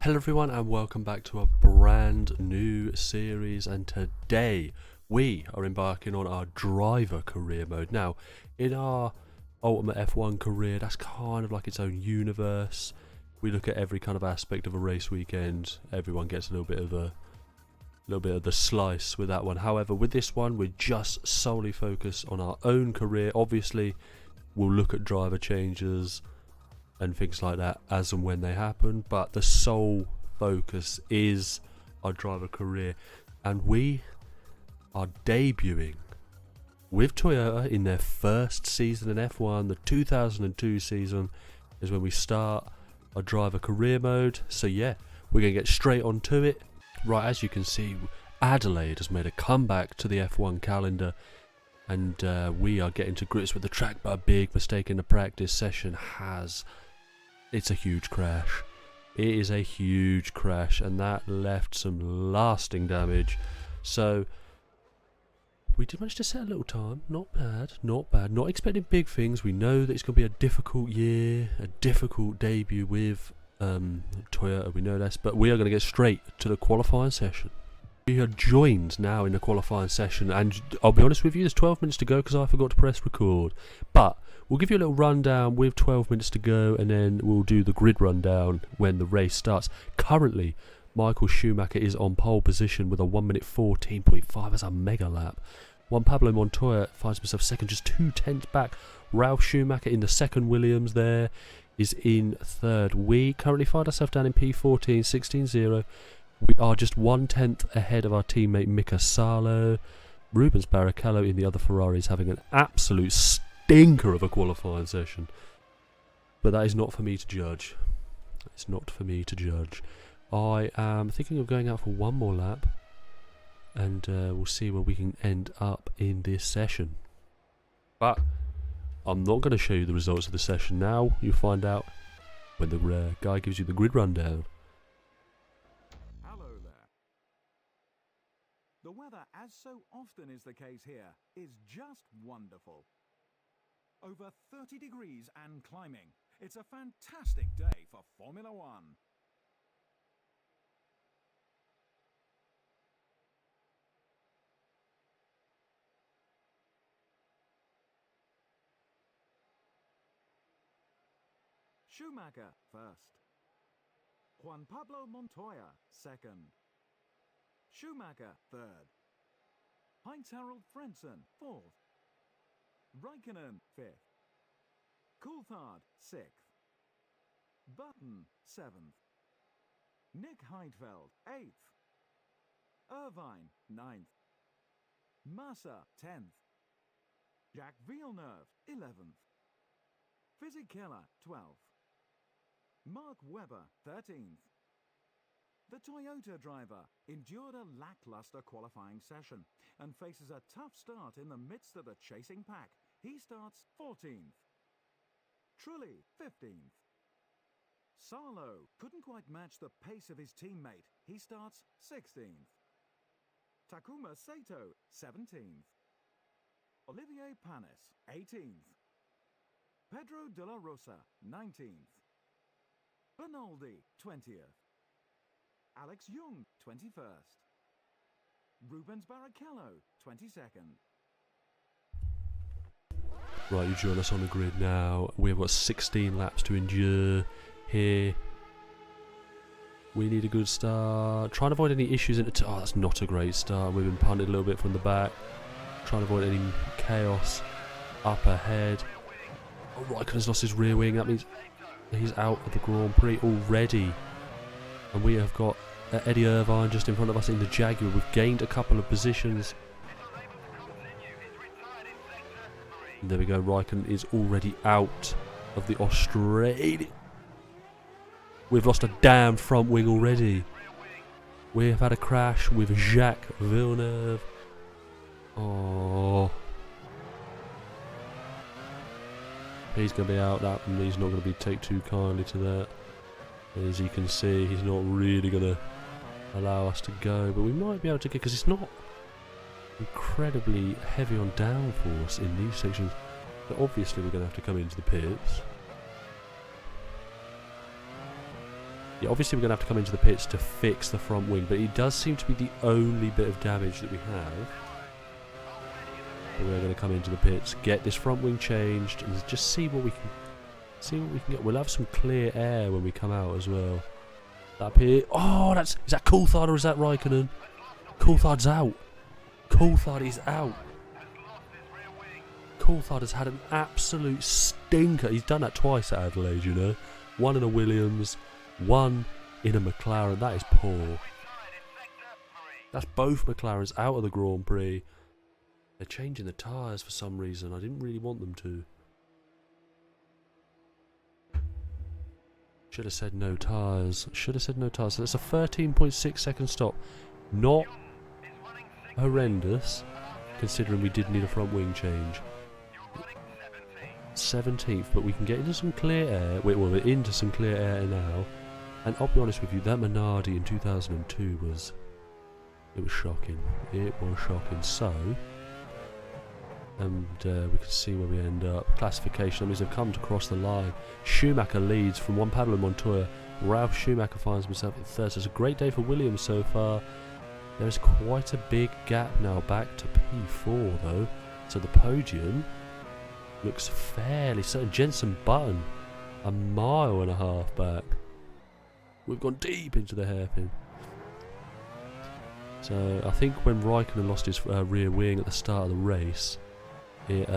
Hello everyone and welcome back to a brand new series, and today we are embarking on our driver career mode. Now in our Ultimate F1 career, that's kind of like its own universe. We look at every kind of aspect of a race weekend. Everyone gets a little bit of the slice with that one. However, with this one we're just solely focused on our own career. Obviously we'll look at driver changes and things like that as and when they happen, but the sole focus is our driver career, and we are debuting with Toyota in their first season in F1. The 2002 season is when we start our driver career mode, so yeah, we're going to get straight onto it. Right, as you can see, Adelaide has made a comeback to the F1 calendar, and we are getting to grips with the track, but a big mistake in the practice session it's a huge crash. It is a huge crash, and that left some lasting damage. So we did manage to set a little time. Not bad, not bad. Not expecting big things. We know that it's going to be a difficult year, a difficult debut with Toyota. We know this, but we are going to get straight to the qualifying session. We are joined now in the qualifying session, and I'll be honest with you, there's 12 minutes to go because I forgot to press record. But we'll give you a little rundown with 12 minutes to go, and then we'll do the grid rundown when the race starts. Currently, Michael Schumacher is on pole position with a 1 minute 14.5. That's a mega lap. Juan Pablo Montoya finds himself second, just 2/10 back. Ralf Schumacher in the second Williams there is in third. We currently find ourselves down in P14, 16.0. We are just 1/10 ahead of our teammate Mika Salo. Rubens Barrichello in the other Ferrari is having an absolute stinker of a qualifying session. But that is not for me to judge. It's not for me to judge. I am thinking of going out for one more lap, and we'll see where we can end up in this session. But I'm not going to show you the results of the session now. You'll find out when the guy gives you the grid rundown. The weather, as so often is the case here, is just wonderful. Over 30 degrees and climbing. It's a fantastic day for Formula One. Schumacher first. Juan Pablo Montoya second. Schumacher third. Heinz-Harald Frentzen fourth. Raikkonen fifth. Coulthard sixth. Button seventh. Nick Heidfeld eighth. Irvine ninth. Massa 10th. Jacques Villeneuve 11th. Fisichella 12th. Mark Webber 13th. The Toyota driver endured a lackluster qualifying session and faces a tough start in the midst of the chasing pack. He starts 14th. Trulli 15th. Salo couldn't quite match the pace of his teammate. He starts 16th. Takuma Sato 17th. Olivier Panis 18th. Pedro de la Rosa 19th. Bernaldi 20th. Alex Young, 21st. Rubens Barrichello, 22nd. Right, you join us on the grid now. We've got 16 laps to endure here. We need a good start. Trying to avoid any issues in it. Oh, that's not a great start. We've been punted a little bit from the back. Trying to avoid any chaos up ahead. Oh, Raikkonen's lost his rear wing. That means he's out of the Grand Prix already. And we have got Eddie Irvine just in front of us in the Jaguar. We've gained a couple of positions. And there we go. Raikkonen is already out of the Australian. We've lost a damn front wing already. We have had a crash with Jacques Villeneuve. Oh. He's going to be out. That one, he's not going to take too kindly to that. As you can see, he's not really going to allow us to go, but we might be able to get, because it's not incredibly heavy on downforce in these sections. But obviously we're going to have to come into the pits. Yeah, obviously we're going to have to come into the pits to fix the front wing, but it does seem to be the only bit of damage that we have. But we're going to come into the pits, get this front wing changed, and just see what we can get. We'll have some clear air when we come out as well. Up here. Oh, is that Coulthard or is that Raikkonen? Coulthard's out. Coulthard is out. Coulthard has had an absolute stinker. He's done that twice at Adelaide, you know. One in a Williams, one in a McLaren. That is poor. That's both McLarens out of the Grand Prix. They're changing the tyres for some reason. I didn't really want them to. Should have said no tyres. Should have said no tyres. So that's a 13.6 second stop. Not horrendous, considering we did need a front wing change. 17th, but we can get into some clear air. We're into some clear air now. And I'll be honest with you, that Minardi in 2002 was shocking. It was shocking. So, and we can see where we end up. Classification, that means they've come to cross the line. Schumacher leads from Juan Pablo Montoya. Ralf Schumacher finds himself in third. So it's a great day for Williams so far. There is quite a big gap now back to P4 though. So the podium looks fairly certain. Jenson Button, a mile and a half back. We've gone deep into the hairpin. So I think when Raikkonen lost his rear wing at the start of the race, it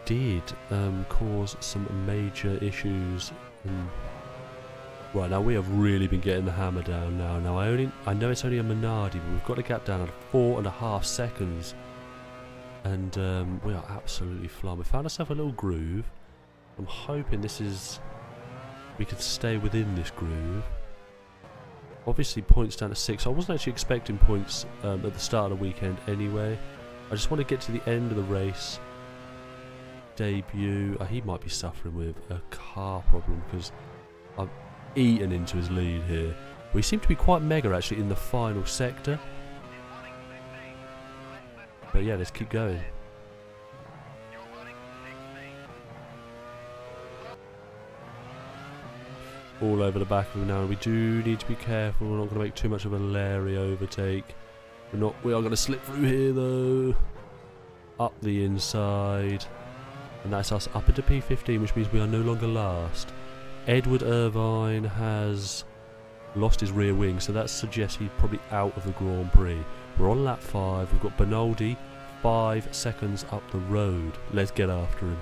did cause some major issues. Right, now we have really been getting the hammer down now. Now I know it's only a Minardi, but we've got the gap down at 4.5 seconds. And we are absolutely flying. We found ourselves a little groove. I'm hoping we can stay within this groove. Obviously points down to 6. I wasn't actually expecting points at the start of the weekend anyway. I just want to get to the end of the race. Debut. He might be suffering with a car problem because I've eaten into his lead here. We seem to be quite mega actually in the final sector. But yeah, let's keep going. All over the back of him now. We do need to be careful. We're not going to make too much of a Larry overtake. We are going to slip through here though. Up the inside. And that's us up into P15, which means we are no longer last. Edward Irvine has lost his rear wing, so that suggests he's probably out of the Grand Prix. We're on lap 5. We've got Benaldi 5 seconds up the road. Let's get after him.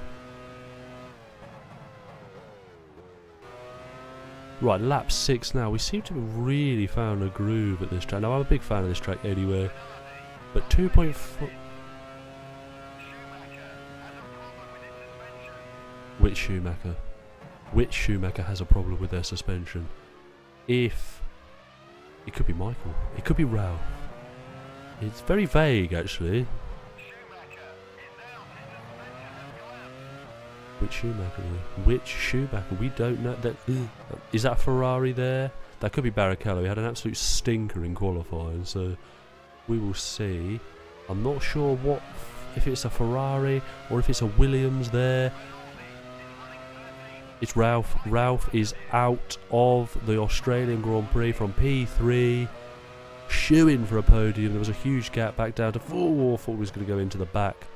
Right, lap 6 now. We seem to have really found a groove at this track. Now, I'm a big fan of this track anyway. But 2.4... Which Schumacher? Which Schumacher has a problem with their suspension? It could be Michael. It could be Ralph. It's very vague, actually. Which Schumacher? Which Schumacher? We don't know. Is that Ferrari there? That could be Barrichello. He had an absolute stinker in qualifying, so we will see. I'm not sure if it's a Ferrari or if it's a Williams there. It's Ralph. Ralph is out of the Australian Grand Prix from P3. Shooing for a podium. There was a huge gap back down to 4. Thought he was going to go into the back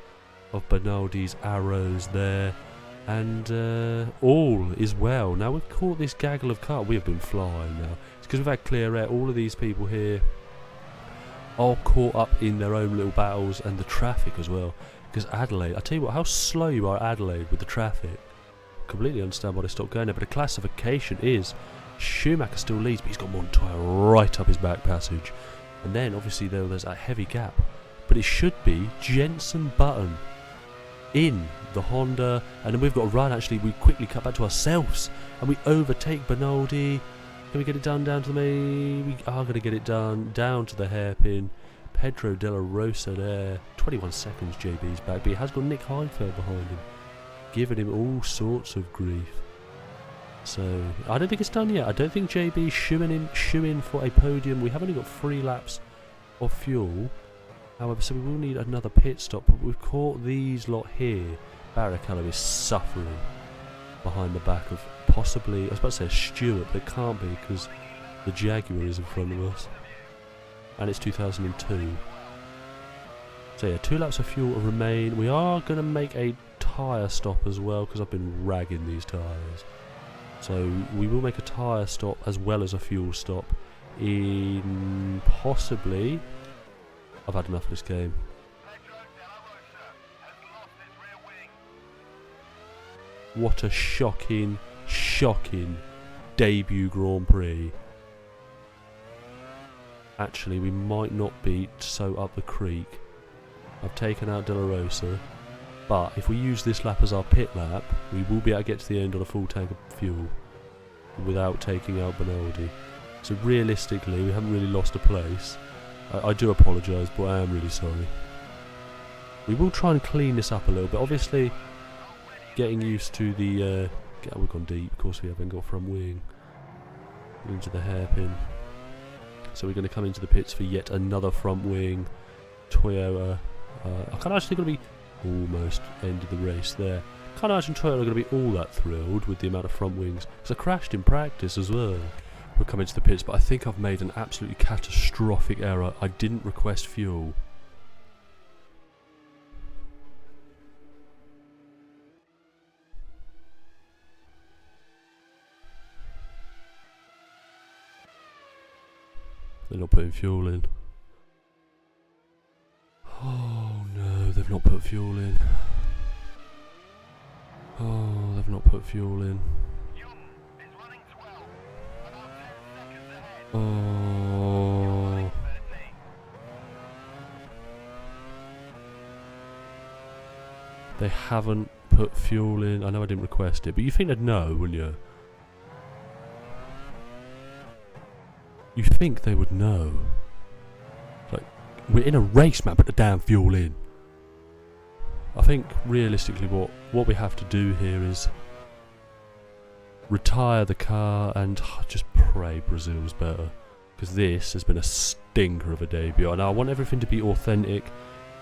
of Benaldi's arrows there. And all is well. Now we've caught this gaggle of cars. We have been flying now. It's because we've had clear air. All of these people here are caught up in their own little battles and the traffic as well. Because Adelaide, I tell you what, how slow you are at Adelaide with the traffic. Completely understand why they stopped going there. But the classification is Schumacher still leads, but he's got Montoya right up his back passage. And then obviously there's a heavy gap. But it should be Jenson Button in the Honda, and then we've got to run. Actually, we quickly cut back to ourselves and we overtake Benaldi. Can we get it done down to the main? We are going to get it done down to the hairpin. Pedro Della Rosa there, 21 seconds. JB's back, but he has got Nick Heidfeld behind him, giving him all sorts of grief. So I don't think it's done yet. I don't think JB's shooing for a podium. We have only got 3 laps of fuel. However, so we will need another pit stop, but we've caught these lot here. Barrichello is suffering behind the back of possibly, I was about to say a Stewart, but it can't be because the Jaguar is in front of us. And it's 2002. So yeah, 2 laps of fuel remain. We are going to make a tyre stop as well because I've been ragging these tyres. So we will make a tyre stop as well as a fuel stop in possibly... I've had enough of this game. What a shocking, shocking debut Grand Prix. Actually, we might not be so up the creek. I've taken out De La Rosa, but if we use this lap as our pit lap, we will be able to get to the end on a full tank of fuel without taking out Benaldi. So realistically, we haven't really lost a place. I do apologise, but I am really sorry. We will try and clean this up a little bit. Obviously, getting used to the... we've gone deep, of course we haven't got front wing. Into the hairpin. So we're going to come into the pits for yet another front wing Toyota. I can't actually going to be almost ended the race there. Can't imagine Toyota are going to be all that thrilled with the amount of front wings. Because I crashed in practice as well. We're coming to the pits, but I think I've made an absolutely catastrophic error. I didn't request fuel. They're not putting fuel in. Oh no, they've not put fuel in. Oh, they've not put fuel in. Oh. They haven't put fuel in. I know I didn't request it, but you think they'd know, wouldn't you? You think they would know. Like, we're in a race, man, put the damn fuel in. I think, realistically, what we have to do here is retire the car and just pray Brazil's better. Because this has been a stinker of a debut. And I want everything to be authentic.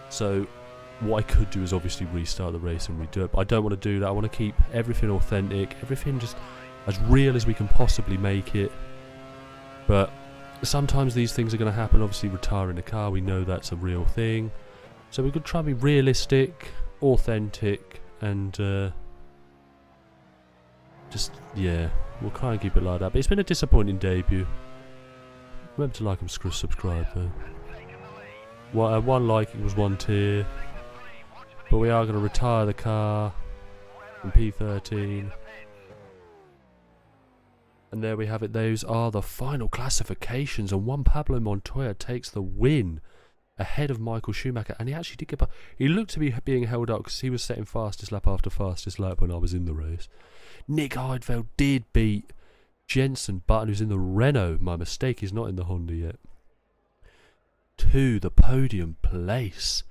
So, what I could do is obviously restart the race and redo it. But I don't want to do that. I want to keep everything authentic. Everything just as real as we can possibly make it. But sometimes these things are going to happen. Obviously, retiring the car, we know that's a real thing. So we could try and be realistic, authentic, and just, yeah, we'll try and keep it like that. But it's been a disappointing debut. Remember to like and subscribe though. One like equals 1 tier. But we are going to retire the car from P13. And there we have it. Those are the final classifications. And Juan Pablo Montoya takes the win ahead of Michael Schumacher. And he actually did get by. He looked to be being held up because he was setting fastest lap after fastest lap when I was in the race. Nick Heidfeld did beat Jenson Button, who's in the Renault. My mistake, he's not in the Honda yet. To the podium place.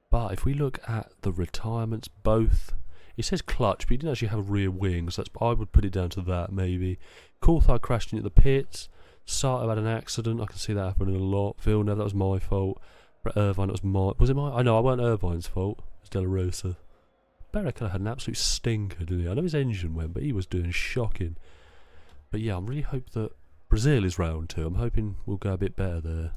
But if we look at the retirements, both... It says clutch, but he didn't actually have rear wings. I would put it down to that, maybe. Coulthard crashed into the pits. Sato had an accident. I can see that happening a lot. Villeneuve, that was my fault. Brett Irvine, that was my... Was it my... I know, I weren't Irvine's fault. It was De La Rosa. Berrica had an absolute stinker, didn't he? I know his engine went, but he was doing shocking. But yeah, I really hope that Brazil is round 2. I'm hoping we'll go a bit better there.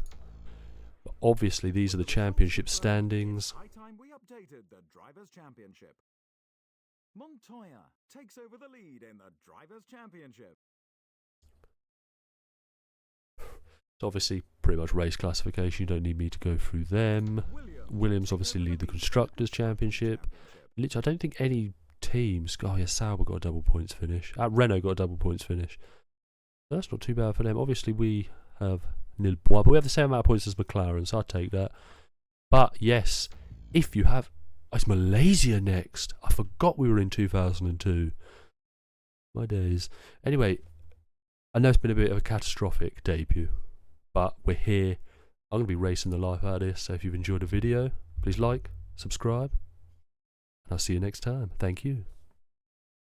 But obviously, these are the championship standings. High time we updated the Drivers' Championship. Montoya takes over the lead in the Drivers' Championship. It's obviously pretty much race classification. You don't need me to go through them. Williams obviously lead the Constructors' Championship. Literally, I don't think any teams... Oh yeah, Sauber got a double points finish. Renault got a double points finish. That's not too bad for them. Obviously, we have nil points, but we have the same amount of points as McLaren, so I'd take that. But yes, if you have... It's Malaysia next. I forgot we were in 2002. My days. Anyway, I know it's been a bit of a catastrophic debut, but we're here. I'm going to be racing the life out of this, so if you've enjoyed the video, please like, subscribe, and I'll see you next time. Thank you.